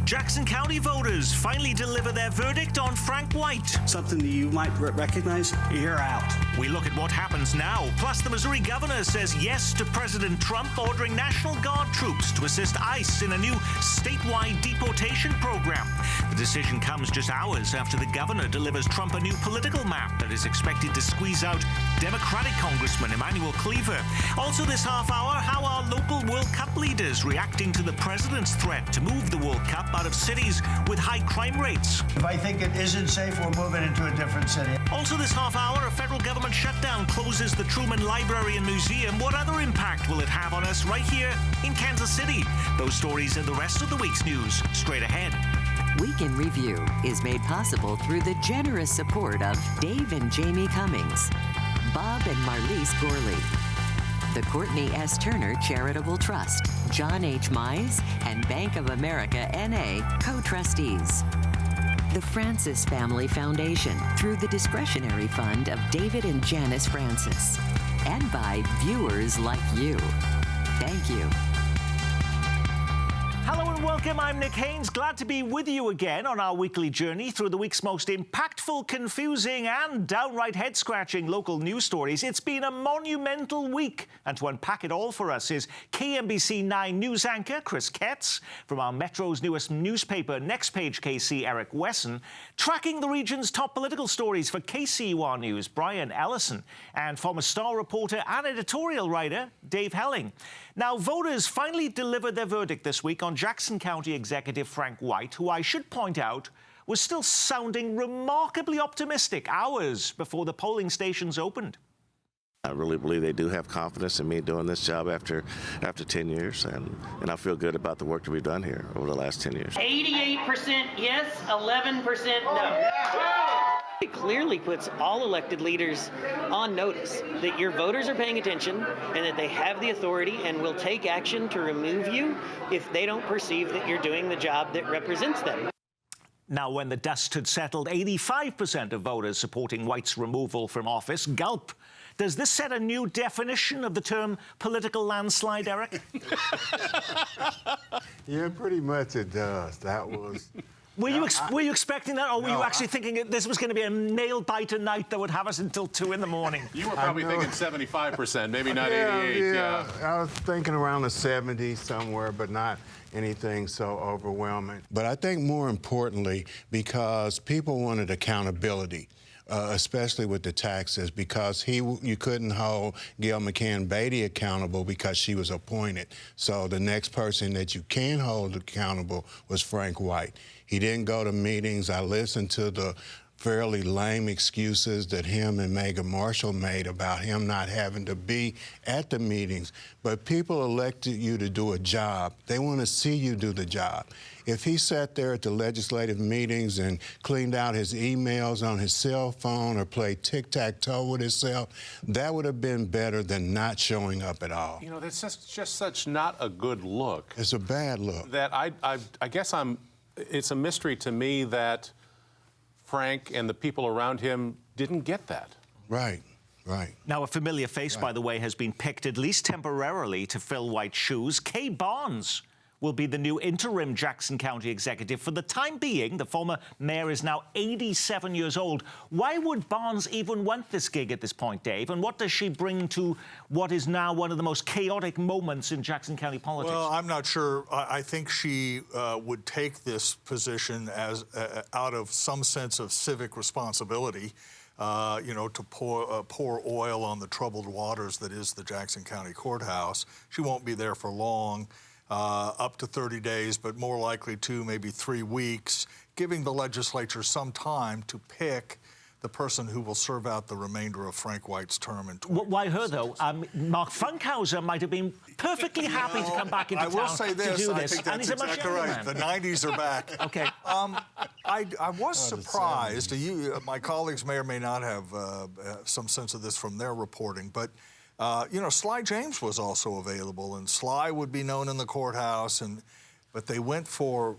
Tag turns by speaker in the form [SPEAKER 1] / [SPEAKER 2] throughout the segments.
[SPEAKER 1] Jackson County voters finally deliver their verdict on Frank White.
[SPEAKER 2] Something that you might recognize, you're out.
[SPEAKER 1] We look at what happens now. Plus, the Missouri governor says yes to President Trump ordering National Guard troops to assist ICE in a new statewide deportation program. The decision comes just hours after the governor delivers Trump a new political map that is expected to squeeze out Democratic Congressman Emanuel Cleaver. Also this half hour, how are local World Cup leaders reacting to the president's threat to move the World Cup out of cities with high crime rates.
[SPEAKER 3] If I think it isn't safe, we're moving into a different city.
[SPEAKER 1] Also this half hour, a federal government shutdown closes the Truman Library and Museum. What other impact will it have on us right here in Kansas City? Those stories and the rest of the week's news straight ahead.
[SPEAKER 4] Week in Review is made possible through the generous support of Dave and Jamie Cummings, Bob and Marlise Gorley, the Courtney S. Turner Charitable Trust, John H. Mize, and Bank of America N.A. co-trustees. The Francis Family Foundation through the discretionary fund of David and Janice Francis. And by viewers like you. Thank you.
[SPEAKER 1] Hello and welcome. I'm Nick Haynes. Glad to be with you again on our weekly journey through the week's most impactful, confusing and downright head-scratching local news stories. It's been a monumental week, and to unpack it all for us is KMBC 9 news anchor Chris Ketz, from our Metro's newest newspaper, Next Page KC, Eric Wesson, tracking the region's top political stories for KCUR News, Brian Ellison, and former Star reporter and editorial writer Dave Helling. Now, voters finally delivered their verdict this week on Jackson County Executive Frank White, who I should point out was still sounding remarkably optimistic hours before the polling stations opened.
[SPEAKER 5] I really believe they do have confidence in me doing this job after 10 years, and I feel good about the work that we've done here over the last 10 years.
[SPEAKER 6] 88% yes, 11% no. It clearly puts all elected leaders on notice that your voters are paying attention and that they have the authority and will take action to remove you if they don't perceive that you're doing the job that represents them.
[SPEAKER 1] Now, when the dust had settled, 85% of voters supporting White's removal from office. Gulp. Does this set a new definition of the term political landslide, Eric?
[SPEAKER 7] Yeah, pretty much it does. That was...
[SPEAKER 1] Were you expecting that, or were you actually thinking this was going to be a nail-biter night that would have us until 2 in the morning?
[SPEAKER 8] You were probably thinking 75%, maybe not 88.
[SPEAKER 7] Yeah, I was thinking around the 70s somewhere, but not anything so overwhelming. But I think more importantly, because people wanted accountability. Especially with the taxes, because you couldn't hold Gail McCann Beatty accountable because she was appointed. So the next person that you can hold accountable was Frank White. He didn't go to meetings. I listened to the fairly lame excuses that him and Megan Marshall made about him not having to be at the meetings. But people elected you to do a job. They want to see you do the job. If he sat there at the legislative meetings and cleaned out his emails on his cell phone or played tic-tac-toe with himself, that would have been better than not showing up at all.
[SPEAKER 8] You know, that's just such not a good look.
[SPEAKER 7] It's a bad look.
[SPEAKER 8] That I guess it's a mystery to me that Frank and the people around him didn't get that.
[SPEAKER 7] Right. Right.
[SPEAKER 1] Now, a familiar face, by the way, has been picked, at least temporarily, to fill White's shoes. Kay Barnes will be the new interim Jackson County executive. For the time being, the former mayor is now 87 years old. Why would Barnes even want this gig at this point, Dave? And what does she bring to what is now one of the most chaotic moments in Jackson County politics?
[SPEAKER 9] Well, I'm not sure. I think she would take this position as out of some sense of civic responsibility. To pour oil on the troubled waters that is the Jackson County Courthouse. She won't be there for long, up to 30 days, but more likely 2, maybe 3 weeks, giving the legislature some time to pick the person who will serve out the remainder of Frank White's term in 20
[SPEAKER 1] Why her, though? Mark Funkhauser might have been perfectly happy to come back into town
[SPEAKER 9] I will say this,
[SPEAKER 1] to do
[SPEAKER 9] I
[SPEAKER 1] this.
[SPEAKER 9] think that's exactly right. The 90s are back.
[SPEAKER 1] Okay.
[SPEAKER 9] I was surprised. My colleagues may or may not have some sense of this from their reporting, but Sly James was also available, and Sly would be known in the courthouse, but they went for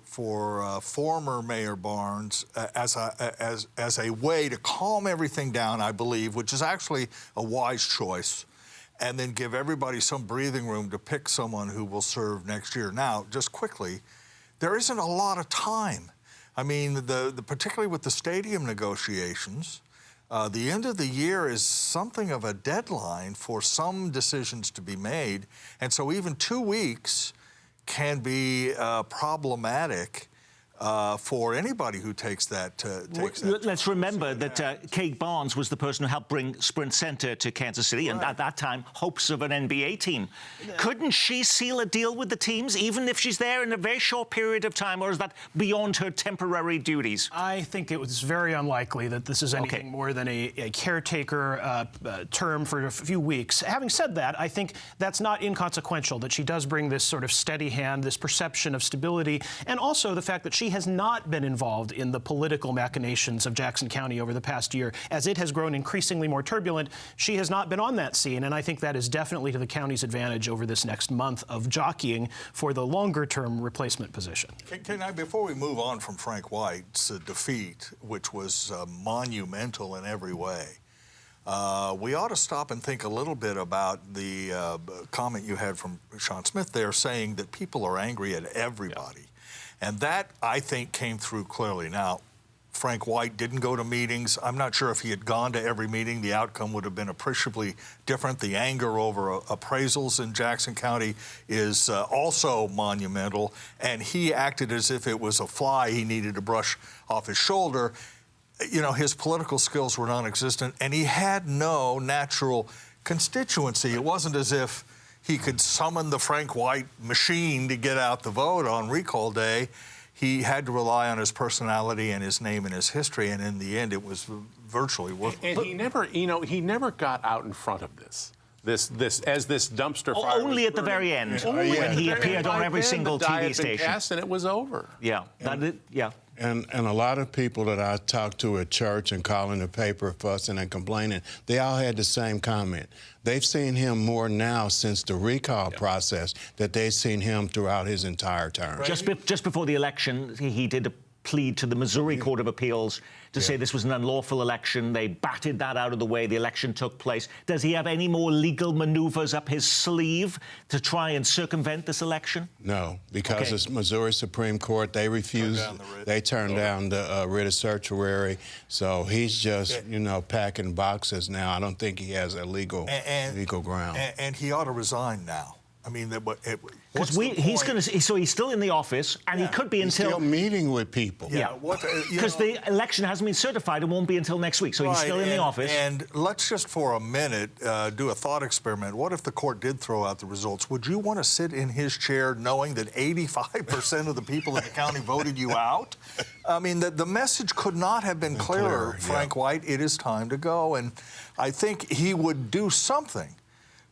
[SPEAKER 9] former Mayor Barnes as a way to calm everything down, I believe, which is actually a wise choice, and then give everybody some breathing room to pick someone who will serve next year. Now, just quickly, there isn't a lot of time. I mean, particularly with the stadium negotiations, the end of the year is something of a deadline for some decisions to be made. And so even 2 weeks can be problematic for anybody who takes that.
[SPEAKER 1] Let's remember that Kate Barnes was the person who helped bring Sprint Center to Kansas City, and at that time, hopes of an NBA team. Couldn't she seal a deal with the teams, even if she's there in a very short period of time, or is that beyond her temporary duties?
[SPEAKER 10] I think it was very unlikely that this is anything more than a caretaker term for a few weeks. Having said that, I think that's not inconsequential, that she does bring this sort of steady hand, this perception of stability, and also the fact that she has not been involved in the political machinations of Jackson County over the past year. As it has grown increasingly more turbulent, she has not been on that scene, and I think that is definitely to the county's advantage over this next month of jockeying for the longer-term replacement position.
[SPEAKER 9] Can I, before we move on from Frank White's defeat, which was monumental in every way, we ought to stop and think a little bit about the comment you had from Sean Smith there, saying that people are angry at everybody. And that, I think, came through clearly. Now, Frank White didn't go to meetings. I'm not sure if he had gone to every meeting, the outcome would have been appreciably different. The anger over appraisals in Jackson County is also monumental, and he acted as if it was a fly he needed to brush off his shoulder. You know, his political skills were non-existent, and he had no natural constituency. It wasn't as if he could summon the Frank White machine to get out the vote on recall day. He had to rely on his personality and his name and his history, and in the end, it was virtually worthless.
[SPEAKER 8] And he never, he never got out in front of this dumpster fire.
[SPEAKER 1] Only at the very end, when he appeared on every single TV station.
[SPEAKER 8] Cast and it was over.
[SPEAKER 1] Yeah,
[SPEAKER 7] And a lot of people that I talked to at church and calling the paper, fussing and complaining, they all had the same comment. They've seen him more now since the recall process that they've seen him throughout his entire term.
[SPEAKER 1] Just before the election, he did a plead to the Missouri Court of Appeals to say this was an unlawful election. They batted that out of the way. The election took place. Does he have any more legal maneuvers up his sleeve to try and circumvent this election?
[SPEAKER 7] No, because it's Missouri Supreme Court. They refused. They turned down the writ of certiorari. So he's just, packing boxes now. I don't think he has a legal ground.
[SPEAKER 9] And he ought to resign now. I mean,
[SPEAKER 1] because he's still in the office, and he could be
[SPEAKER 7] he's
[SPEAKER 1] until
[SPEAKER 7] still meeting with people.
[SPEAKER 1] Because the election hasn't been certified and won't be until next week, so he's still in the office.
[SPEAKER 9] And let's just for a minute do a thought experiment. What if the court did throw out the results? Would you want to sit in his chair knowing that 85% of the people in the county voted you out? I mean, the message could not have been clearer, Frank White. It is time to go, and I think he would do something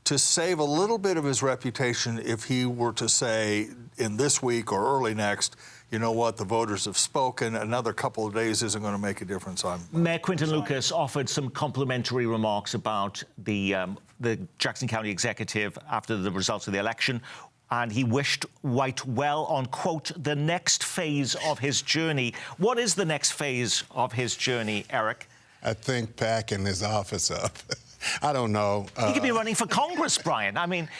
[SPEAKER 9] to save a little bit of his reputation if he were to say in this week or early next, you know what, the voters have spoken, another couple of days isn't going to make a difference.
[SPEAKER 1] Mayor Quinton Lucas offered some complimentary remarks about the Jackson County executive after the results of the election, and he wished White well on, quote, the next phase of his journey. What is the next phase of his journey, Eric?
[SPEAKER 7] I think packing his office up. I don't know.
[SPEAKER 1] He could be running for Congress, Brian. I mean,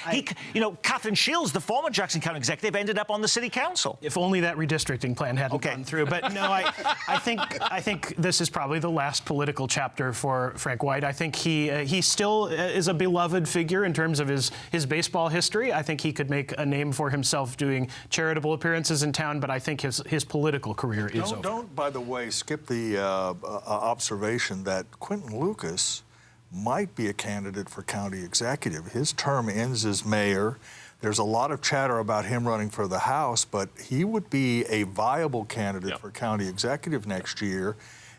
[SPEAKER 1] Catherine Shields, the former Jackson County executive, ended up on the city council.
[SPEAKER 10] If only that redistricting plan hadn't gone through. But no, I think this is probably the last political chapter for Frank White. I think he still is a beloved figure in terms of his baseball history. I think he could make a name for himself doing charitable appearances in town, but I think his political career is over.
[SPEAKER 9] Don't, by the way, skip the observation that Quinton Lucas might be a candidate for county executive. His term ends as mayor. There's a lot of chatter about him running for the House, but he would be a viable candidate for county executive next year.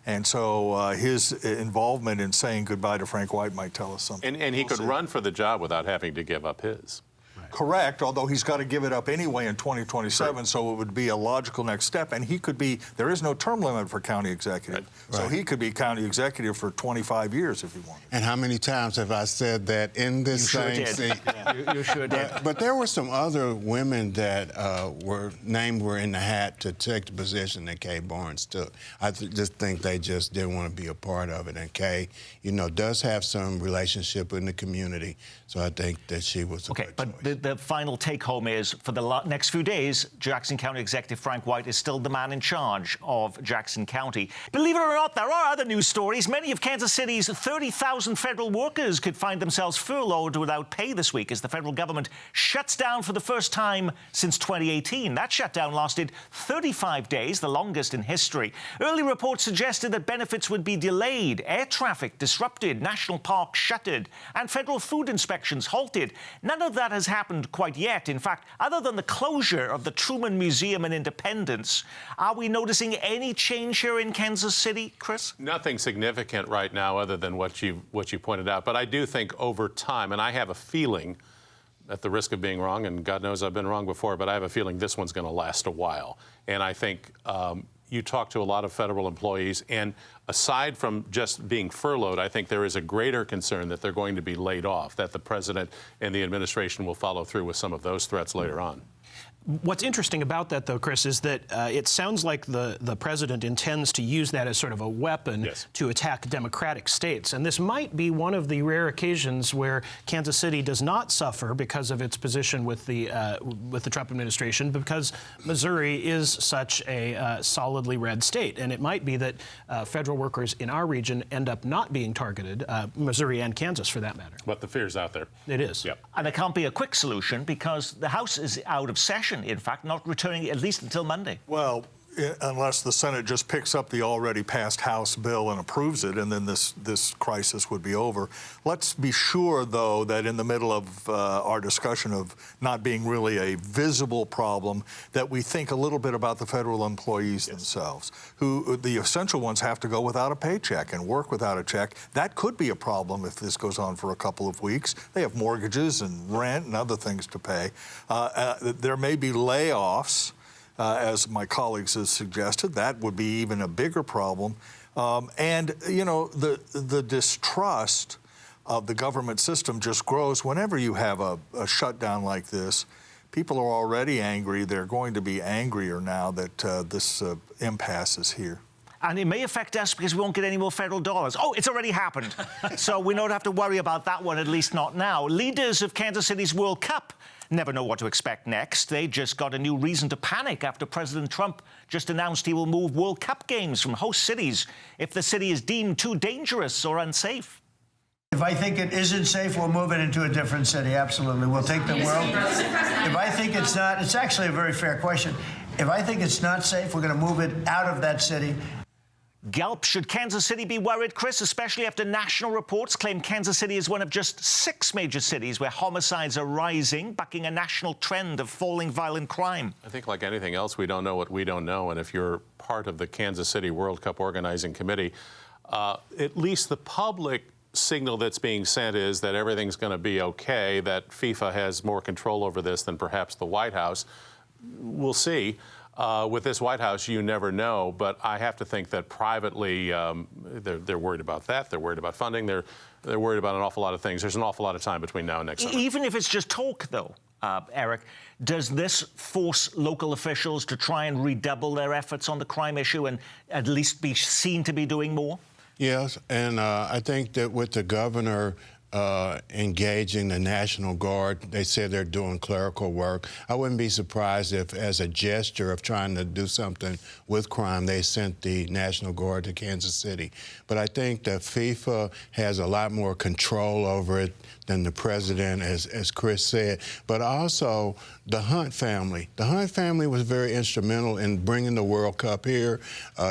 [SPEAKER 9] And so his involvement in saying goodbye to Frank White might tell us something.
[SPEAKER 8] And he could run for the job without having to give up his.
[SPEAKER 9] Correct, although he's got to give it up anyway in 2027, so it would be a logical next step. And he could be, there is no term limit for county executive, so he could be county executive for 25 years if he wanted.
[SPEAKER 7] And how many times have I said that in this same seat?
[SPEAKER 1] You sure did.
[SPEAKER 7] But there were some other women that were in the hat to take the position that Kay Barnes took. I just think they just didn't want to be a part of it. And Kay, does have some relationship in the community, so I think that she was a good choice.
[SPEAKER 1] the final take-home is, for the next few days, Jackson County Executive Frank White is still the man in charge of Jackson County. Believe it or not, there are other news stories. Many of Kansas City's 30,000 federal workers could find themselves furloughed without pay this week as the federal government shuts down for the first time since 2018. That shutdown lasted 35 days, the longest in history. Early reports suggested that benefits would be delayed, air traffic disrupted, national parks shuttered, and federal food inspections halted. None of that has happened quite yet. In fact, other than the closure of the Truman Museum and Independence, are we noticing any change here in Kansas City, Chris?
[SPEAKER 8] Nothing significant right now other than what you pointed out. But I do think over time, and I have a feeling, at the risk of being wrong, and God knows I've been wrong before, but I have a feeling this one's going to last a while. And I think you talk to a lot of federal employees, and aside from just being furloughed, I think there is a greater concern that they're going to be laid off, that the president and the administration will follow through with some of those threats later on.
[SPEAKER 10] What's interesting about that, though, Chris, is that it sounds like the president intends to use that as sort of a weapon to attack democratic states. And this might be one of the rare occasions where Kansas City does not suffer because of its position with the Trump administration, because Missouri is such a solidly red state. And it might be that federal workers in our region end up not being targeted, Missouri and Kansas for that matter.
[SPEAKER 8] But the fear's out there.
[SPEAKER 10] It is.
[SPEAKER 8] Yep.
[SPEAKER 1] And it can't be a quick solution because the House is out of session, in fact, not returning at least until Monday.
[SPEAKER 9] Well, unless the Senate just picks up the already passed House bill and approves it, and then this crisis would be over. Let's be sure, though, that in the middle of our discussion of not being really a visible problem, that we think a little bit about the federal employees themselves, who the essential ones have to go without a paycheck and work without a check. That could be a problem if this goes on for a couple of weeks. They have mortgages and rent and other things to pay. There may be layoffs. As my colleagues have suggested, that would be even a bigger problem. And, you know, the distrust of the government system just grows whenever you have a shutdown like this. People are already angry. They're going to be angrier now that this impasse is here.
[SPEAKER 1] And it may affect us because we won't get any more federal dollars. Oh, it's already happened. So we don't have to worry about that one, at least not now. Leaders of Kansas City's World Cup never know what to expect next. They just got a new reason to panic after President Trump just announced he will move World Cup games from host cities if the city is deemed too dangerous or unsafe.
[SPEAKER 3] If I think it isn't safe, we'll move it into a different city. Absolutely. We'll take the world. If I think it's not, it's actually a very fair question. If I think it's not safe, we're going to move it out of that city.
[SPEAKER 1] Gulp, should Kansas City be worried, Chris, especially after national reports claim Kansas City is one of just 6 major cities where homicides are rising, bucking a national trend of falling violent crime?
[SPEAKER 8] I think like anything else, we don't know what we don't know. And if you're part of the Kansas City World Cup organizing committee, at least the public signal that's being sent is that everything's going to be okay, that FIFA has more control over this than perhaps the White House. We'll see. With this White House, you never know, but I have to think that privately they're worried about that. They're worried about funding. They're worried about an awful lot of things. There's an awful lot of time between now and next summer.
[SPEAKER 1] Even if it's just talk, though, Eric, does this force local officials to try and redouble their efforts on the crime issue and at least be seen to be doing more?
[SPEAKER 7] Yes, and I think that with the governor engaging the National Guard. They said they're doing clerical work. I wouldn't be surprised if, as a gesture of trying to do something with crime, they sent the National Guard to Kansas City. But I think that FIFA has a lot more control over it than the president, as Chris said. But also the Hunt family. The Hunt family was very instrumental in bringing the World Cup here.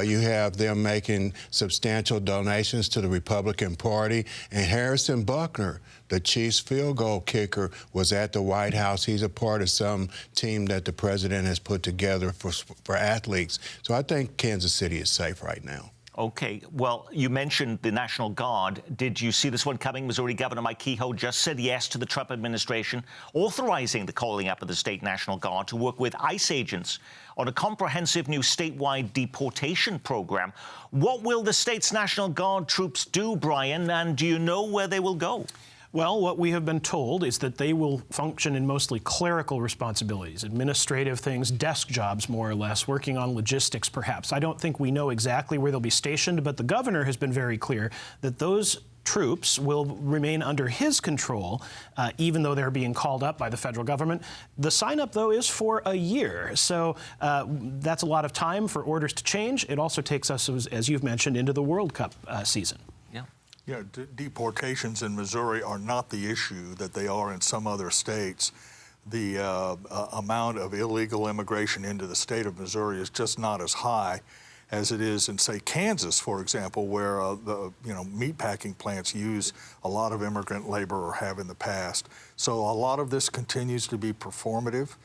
[SPEAKER 7] You have them making substantial donations to the Republican Party. And Harrison Buckner, the Chiefs field goal kicker, was at the White House. He's a part of some team that the president has put together for athletes. So I think Kansas City is safe right now.
[SPEAKER 1] Okay, well, you mentioned the National Guard. Did you see this one coming? Missouri Governor Mike Kehoe just said yes to the Trump administration, authorizing the calling up of the state National Guard to work with ICE agents on a comprehensive new statewide deportation program. What will the state's National Guard troops do, Brian, and do you know where they will go?
[SPEAKER 10] Well, what we have been told is that they will function in mostly clerical responsibilities, administrative things, desk jobs, more or less, working on logistics, perhaps. I don't think we know exactly where they'll be stationed, but the governor has been very clear that those troops will remain under his control, even though they're being called up by the federal government. The sign-up, though, is for a year. So that's a lot of time for orders to change. It also takes us, as you've mentioned, into the World Cup season.
[SPEAKER 9] Yeah, deportations in Missouri are not the issue that they are in some other states. The amount of illegal immigration into the state of Missouri is just not as high as it is in, say, Kansas, for example, where the meatpacking plants use a lot of immigrant labor or have in the past. So a lot of this continues to be performative.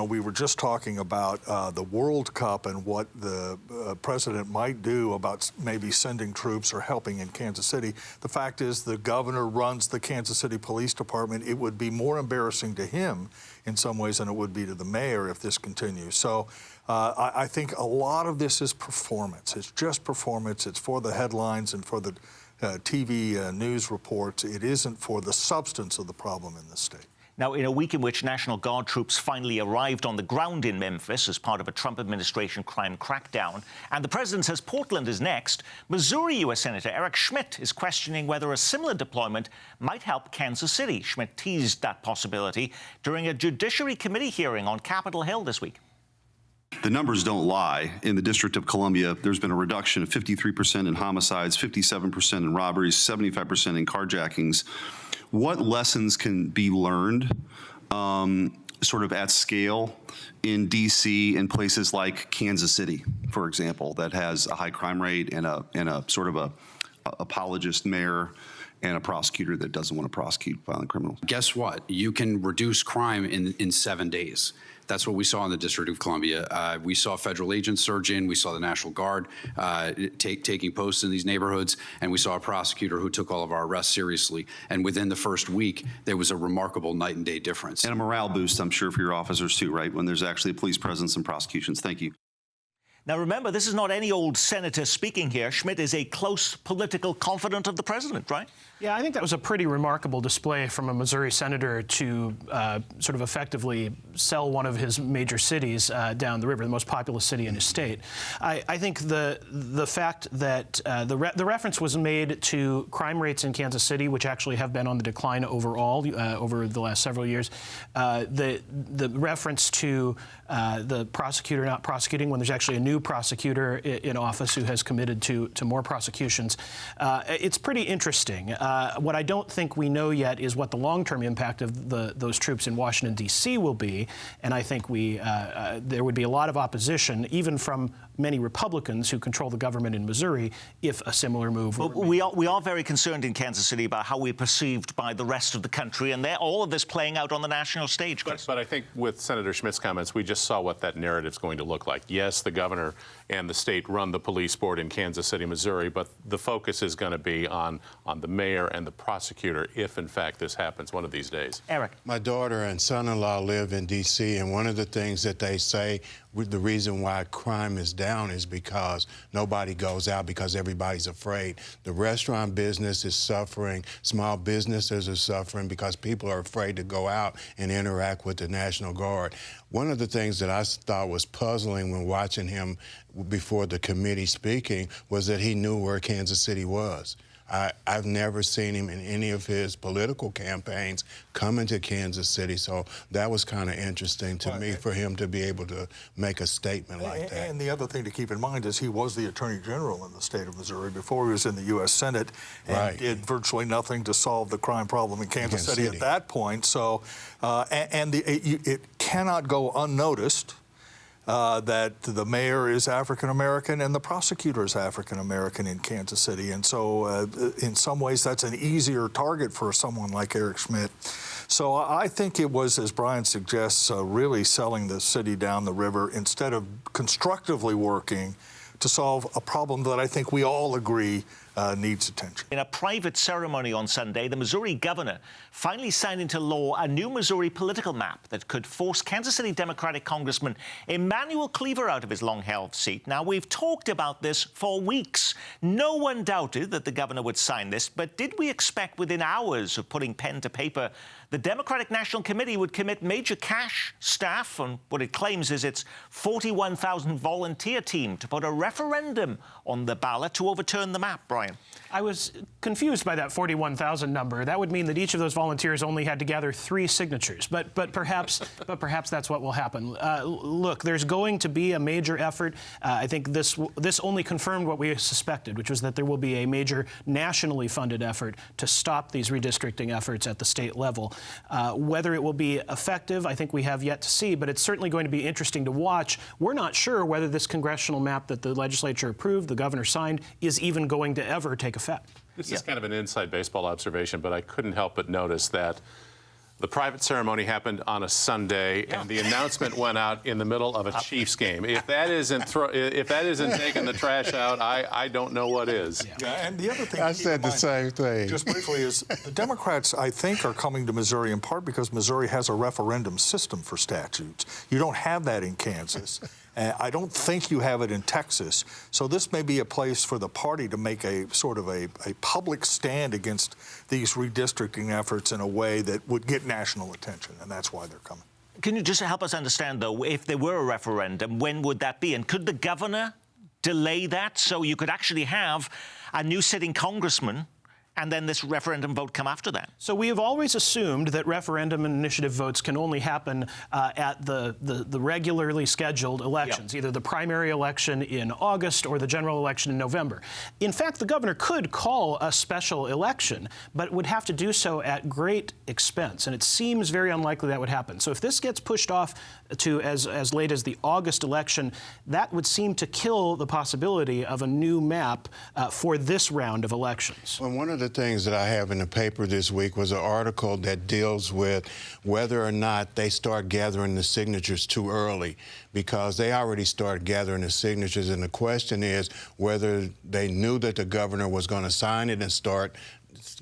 [SPEAKER 9] We were just talking about the World Cup and what the president might do about maybe sending troops or helping in Kansas City. The fact is the governor runs the Kansas City Police Department. It would be more embarrassing to him in some ways than it would be to the mayor if this continues. So I think a lot of this is performance. It's just performance. It's for the headlines and for the TV news reports. It isn't for the substance of the problem in the state.
[SPEAKER 1] Now, in a week in which National Guard troops finally arrived on the ground in Memphis as part of a Trump administration crime crackdown, and the president says Portland is next, Missouri U.S. Senator Eric Schmitt is questioning whether a similar deployment might help Kansas City. Schmitt teased that possibility during a Judiciary Committee hearing on Capitol Hill this week.
[SPEAKER 11] The numbers don't lie. In the District of Columbia, there's been a reduction of 53% in homicides, 57% in robberies, 75% in carjackings. What lessons can be learned sort of at scale in D.C. and places like Kansas City, for example, that has a high crime rate and a sort of a apologist mayor and a prosecutor that doesn't want to prosecute violent criminals? Guess what? You can reduce crime in 7 days. That's what we saw in the District of Columbia. We saw federal agents surge in. We saw the National Guard taking posts in these neighborhoods. And we saw a prosecutor who took all of our arrests seriously. And within the first week, there was a remarkable night and day difference. And a morale boost, I'm sure, for your officers, too, right, when there's actually a police presence and prosecutions. Thank you.
[SPEAKER 1] Now, remember, this is not any old senator speaking here. Schmitt is a close political confidant of the president, right?
[SPEAKER 10] Yeah, I think that was a pretty remarkable display from a Missouri senator to sort of effectively sell one of his major cities down the river, the most populous city in his state. I think the fact that the reference was made to crime rates in Kansas City, which actually have been on the decline overall over the last several years, the reference to the prosecutor not prosecuting when there's actually a new prosecutor in office who has committed to more prosecutions. It's pretty interesting. What I don't think we know yet is what the long-term impact of those troops in Washington, D.C. will be, and I think there would be a lot of opposition, even from many Republicans who control the government in Missouri, if a similar move were made.
[SPEAKER 1] We are very concerned in Kansas City about how we're perceived by the rest of the country, and all of this playing out on the national stage, Chris.
[SPEAKER 8] But I think with Senator Schmitt's comments, we just saw what that narrative's going to look like. Yes, the governor and the state run the police board in Kansas City, Missouri, but the focus is going to be on the mayor and the prosecutor if, in fact, this happens one of these days.
[SPEAKER 1] Eric.
[SPEAKER 7] My daughter and son-in-law live in D.C., and one of the things that they say the reason why crime is down is because nobody goes out because everybody's afraid. The restaurant business is suffering. Small businesses are suffering because people are afraid to go out and interact with the National Guard. One of the things that I thought was puzzling when watching him before the committee speaking was that he knew where Kansas City was. I've never seen him in any of his political campaigns coming to Kansas City, so that was kind of interesting to me for him to be able to make a statement like that.
[SPEAKER 9] And the other thing to keep in mind is he was the Attorney General in the state of Missouri before he was in the U.S. Senate and did virtually nothing to solve the crime problem in Kansas City at that point. So, it cannot go unnoticed that the mayor is African-American and the prosecutor is African-American in Kansas City. And so in some ways that's an easier target for someone like Eric Schmitt. So I think it was, as Brian suggests, really selling the city down the river instead of constructively working to solve a problem that I think we all agree needs attention.
[SPEAKER 1] In a private ceremony on Sunday, the Missouri governor finally signed into law a new Missouri political map that could force Kansas City Democratic Congressman Emanuel Cleaver out of his long-held seat. Now, we've talked about this for weeks. No one doubted that the governor would sign this, but did we expect within hours of putting pen to paper the Democratic National Committee would commit major cash, staff, and what it claims is its 41,000 volunteer team to put a referendum on the ballot to overturn the map, Brian? Brian?
[SPEAKER 10] I was confused by that 41,000 number. That would mean that each of those volunteers only had to gather 3 signatures. But perhaps that's what will happen. Look, there's going to be a major effort. I think this only confirmed what we suspected, which was that there will be a major nationally funded effort to stop these redistricting efforts at the state level. Whether it will be effective, I think we have yet to see, but it's certainly going to be interesting to watch. We're not sure whether this congressional map that the legislature approved, the governor signed, is even going to ever take effect.
[SPEAKER 8] This is kind of an inside baseball observation, but I couldn't help but notice that the private ceremony happened on a Sunday, and the announcement went out in the middle of a Chiefs game. If that isn't taking the trash out, I don't know what is.
[SPEAKER 9] Yeah, and the other thing
[SPEAKER 7] I said the same thing.
[SPEAKER 9] Just briefly is the Democrats, I think, are coming to Missouri in part because Missouri has a referendum system for statutes. You don't have that in Kansas. I don't think you have it in Texas. So this may be a place for the party to make a sort of a public stand against these redistricting efforts in a way that would get national attention, and that's why they're coming.
[SPEAKER 1] Can you just help us understand, though, if there were a referendum, when would that be? And could the governor delay that so you could actually have a new sitting congressman and then this referendum vote come after that?
[SPEAKER 10] So we have always assumed that referendum and initiative votes can only happen at the regularly scheduled elections, either the primary election in August or the general election in November. In fact, the governor could call a special election, but would have to do so at great expense, and it seems very unlikely that would happen. So if this gets pushed off to as late as the August election, that would seem to kill the possibility of a new map for this round of elections.
[SPEAKER 7] Well, one of the things that I have in the paper this week was an article that deals with whether or not they start gathering the signatures too early, because they already started gathering the signatures, and the question is whether they knew that the governor was going to sign it and start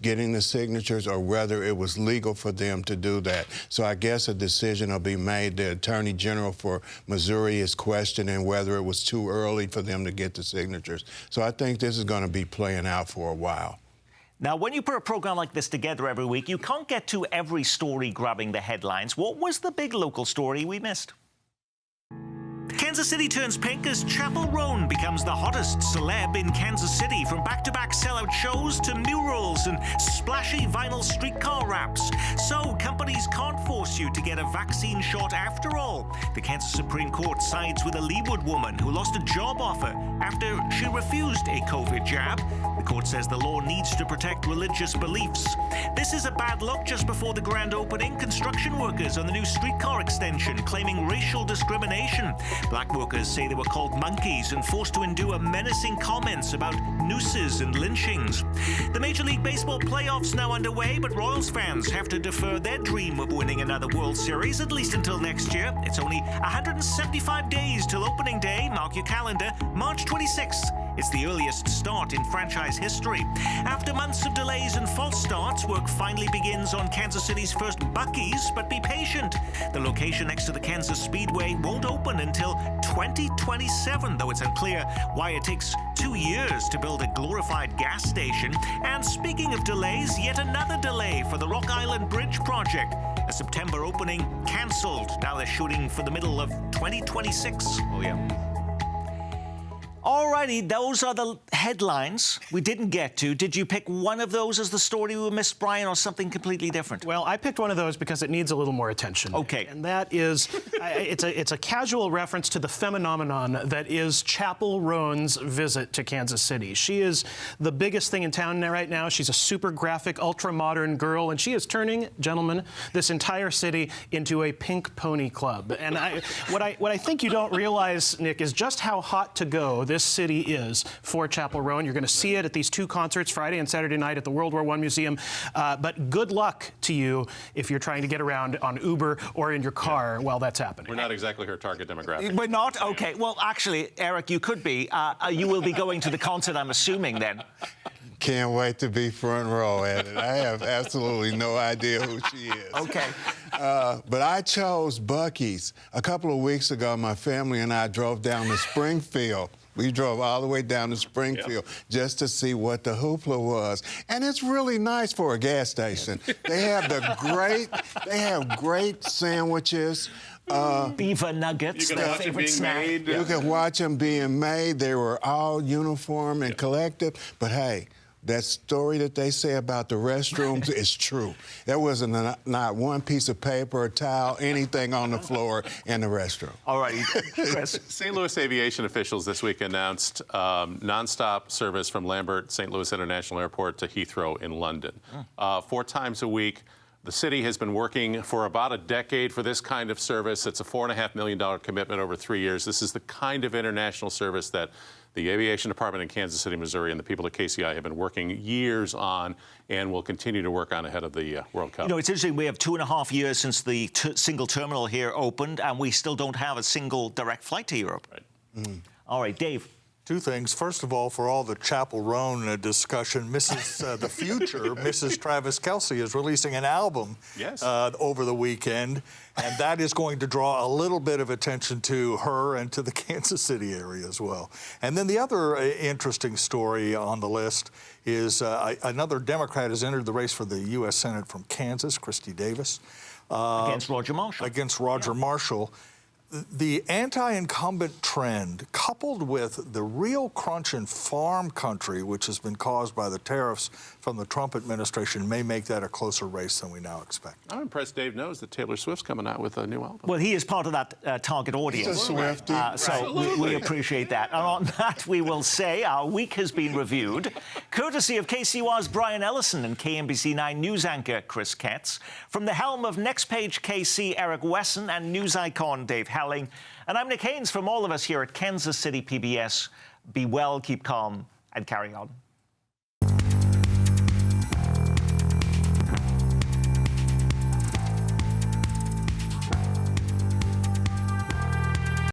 [SPEAKER 7] getting the signatures, or whether it was legal for them to do that. So I guess a decision will be made. The Attorney General for Missouri is questioning whether it was too early for them to get the signatures. So I think this is going to be playing out for a while.
[SPEAKER 1] Now, when you put a program like this together every week, you can't get to every story grabbing the headlines. What was the big local story we missed? Kansas City turns pink as Chappell Roan becomes the hottest celeb in Kansas City, from back-to-back sellout shows to murals and splashy vinyl streetcar wraps. So companies can't force you to get a vaccine shot after all. The Kansas Supreme Court sides with a Leawood woman who lost a job offer after she refused a COVID jab. The court says the law needs to protect religious beliefs. This is a bad look just before the grand opening. Construction workers on the new streetcar extension claiming racial discrimination. Black workers say they were called monkeys and forced to endure menacing comments about nooses and lynchings. The Major League Baseball playoffs now underway, but Royals fans have to defer their dream of winning another World Series, at least until next year. It's only 175 days till opening day. Mark your calendar, March 26th. It's the earliest start in franchise history. After months of delays and false starts, work finally begins on Kansas City's first Buc-ee's, but be patient. The location next to the Kansas Speedway won't open until 2027, though it's unclear why it takes 2 years to build a glorified gas station. And speaking of delays, yet another delay for the Rock Island Bridge project. A September opening cancelled. Now they're shooting for the middle of 2026. Oh, yeah. Alrighty, those are the headlines we didn't get to. Did you pick one of those as the story we missed, Brian, or something completely different?
[SPEAKER 10] Well, I picked one of those because it needs a little more attention.
[SPEAKER 1] Okay.
[SPEAKER 10] And that is, it's a casual reference to the phenomenon that is Chappell Roan's visit to Kansas City. She is the biggest thing in town right now. She's a super graphic, ultra-modern girl, and she is turning, gentlemen, this entire city into a pink pony club. And what I think you don't realize, Nick, is just how hot to go this city is for Chappell Roan. You're going to see it at these 2 concerts, Friday and Saturday night at the World War I Museum. But good luck to you if you're trying to get around on Uber or in your car while that's happening.
[SPEAKER 8] We're not exactly her target demographic.
[SPEAKER 1] We're not? Okay. Well, actually, Eric, you could be. You will be going to the concert, I'm assuming, then.
[SPEAKER 7] Can't wait to be front row at it. I have absolutely no idea who she is.
[SPEAKER 1] Okay.
[SPEAKER 7] But I chose Buc-ee's. A couple of weeks ago, my family and I drove down to Springfield. We drove all the way down to Springfield just to see what the hoopla was. And it's really nice for a gas station. They have great sandwiches.
[SPEAKER 1] Beaver nuggets, their favorite snack.
[SPEAKER 7] You can watch them being made. They were all uniform and collective. But hey, that story that they say about the restrooms is true. There wasn't not one piece of paper or towel, anything on the floor in the restroom.
[SPEAKER 1] All right, Chris.
[SPEAKER 8] St. Louis aviation officials this week announced nonstop service from Lambert St. Louis International Airport to Heathrow in London. 4 times a week. The city has been working for about a decade for this kind of service. It's a $4.5 million commitment over 3 years. This is the kind of international service that the Aviation Department in Kansas City, Missouri, and the people at KCI have been working years on and will continue to work on ahead of the World Cup.
[SPEAKER 1] You know, it's interesting. We have 2.5 years since the single terminal here opened, and we still don't have a single direct flight to Europe.
[SPEAKER 8] Right.
[SPEAKER 1] All right, Dave.
[SPEAKER 9] 2 things. First of all, for all the Chapel Roan discussion, the future, Mrs. Travis Kelce, is releasing an album over the weekend, and that is going to draw a little bit of attention to her and to the Kansas City area as well. And then the other interesting story on the list is another Democrat has entered the race for the U.S. Senate from Kansas, Christy Davis.
[SPEAKER 1] Against Roger Marshall.
[SPEAKER 9] Against Roger Marshall. The anti-incumbent trend, coupled with the real crunch in farm country, which has been caused by the tariffs from the Trump administration, may make that a closer race than we now expect.
[SPEAKER 8] I'm impressed Dave knows that Taylor Swift's coming out with a new album.
[SPEAKER 1] Well, he is part of that target audience.
[SPEAKER 7] He's a Swiftie.
[SPEAKER 1] So we appreciate that. And on that, we will say our week has been reviewed, courtesy of KCY's Brian Ellison and KMBC 9 news anchor Chris Katz. From the helm of Next Page KC, Eric Wesson, and news icon Dave Helling. And I'm Nick Haynes. From all of us here at Kansas City PBS, be well, keep calm, and carry on.